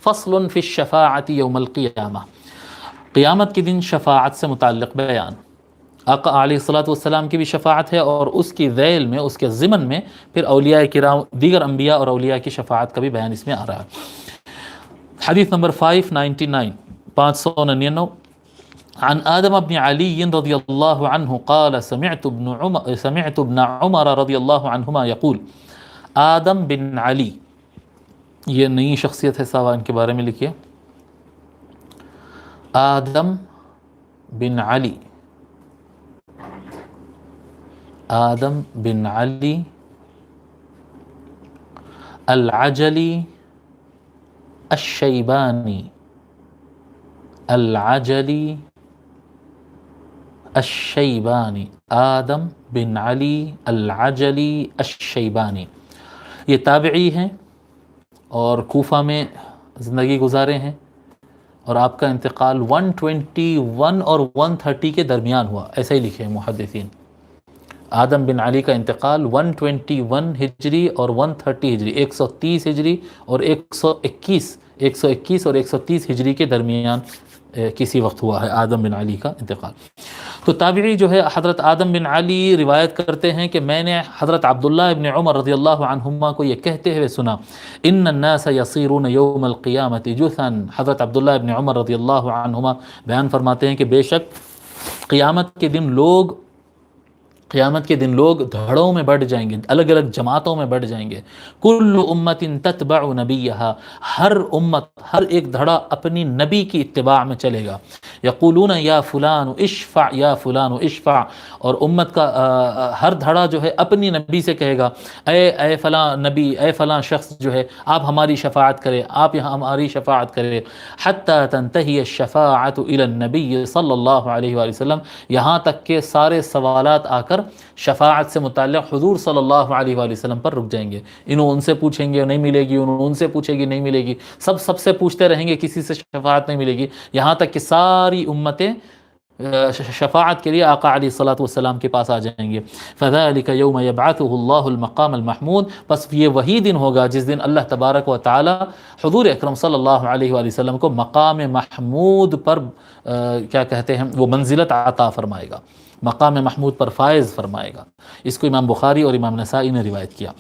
فصل فی الشفاعۃ یوم القیامہ، قیامت کے دن شفاعت سے متعلق بیان۔ آقا علیہ الصلوۃ والسلام کی بھی شفاعت ہے، اور اس کی ذیل میں، اس کے ضمن میں پھر اولیاء کرام، دیگر انبیاء اور اولیاء کی شفاعت کا بھی بیان اس میں آ رہا ہے۔ حدیث نمبر 599 599 عن آدم بن علی رضی اللہ عنہ قال سمعت ابن عمر رضی اللہ عنہما یقول، آدم بن علی، یہ نئی شخصیت ہے، صاحب ان کے بارے میں لکھیے، آدم بن علی، آدم بن علی العجلی الشیبانی، العجلی الشیبانی، آدم بن علی العجلی الشیبانی، یہ تابعی ہیں اور کوفہ میں زندگی گزارے ہیں، اور آپ کا انتقال 121 اور 130 کے درمیان ہوا، ایسا ہی لکھے ہیں محدثین۔ آدم بن علی کا انتقال 121 ہجری اور 130 ہجری، 130 ہجری اور 121 اور 130 ہجری کے درمیان کسی وقت ہوا ہے آدم بن علی کا انتقال۔ تو تابعی جو ہے حضرت آدم بن علی روایت کرتے ہیں کہ میں نے حضرت عبداللہ ابن عمر رضی اللہ عنہما کو یہ کہتے ہوئے سنا، ان الناس یصیرون یوم القیامت جثا۔ حضرت عبداللہ ابن عمر رضی اللہ عنہما بیان فرماتے ہیں کہ بے شک قیامت کے دن لوگ دھڑوں میں بڑھ جائیں گے، الگ الگ جماعتوں میں بڑھ جائیں گے۔ کل امت تتبع نبیہا، ہر امت، ہر ایک دھڑا اپنی نبی کی اتباع میں چلے گا۔ یقولون یا فلان اشفع یا فلان اشفع، اور امت کا ہر دھڑا جو ہے اپنی نبی سے کہے گا، اے فلاں نبی، اے فلاں شخص جو ہے آپ ہماری شفاعت کرے، آپ یہاں ہماری شفاعت کرے، حتی تنتہی الشفاعت الی النبی صلی اللہ علیہ وآلہ وسلم، یہاں تک کہ سارے سوالات آ کر شفاعت سے متعلق حضور صلی اللہ علیہ وآلہ وسلم پر رک جائیں گے۔ انہوں ان سے پوچھیں گے نہیں ملے گی، انہوں ان سے پوچھیں گے نہیں ملے گی، سب سے پوچھتے رہیں گے، کسی سے شفاعت نہیں ملے گی، یہاں تک کہ ساری امتیں شفاعت کے لیے آقا علیہ الصلوۃ والسلام کے پاس آ جائیں گے۔ فذلک یوم یبعثہ اللہ المقام المحمود، بس یہ وہی دن ہوگا جس دن اللہ تبارک و تعالی حضور اکرم صلی اللہ علیہ وآلہ وسلم کو مقام محمود پر کیا کہتے ہیں وہ منزلت عطا فرمائے گا، مقام محمود پر فائز فرمائے گا۔ اس کو امام بخاری اور امام نسائی نے روایت کیا۔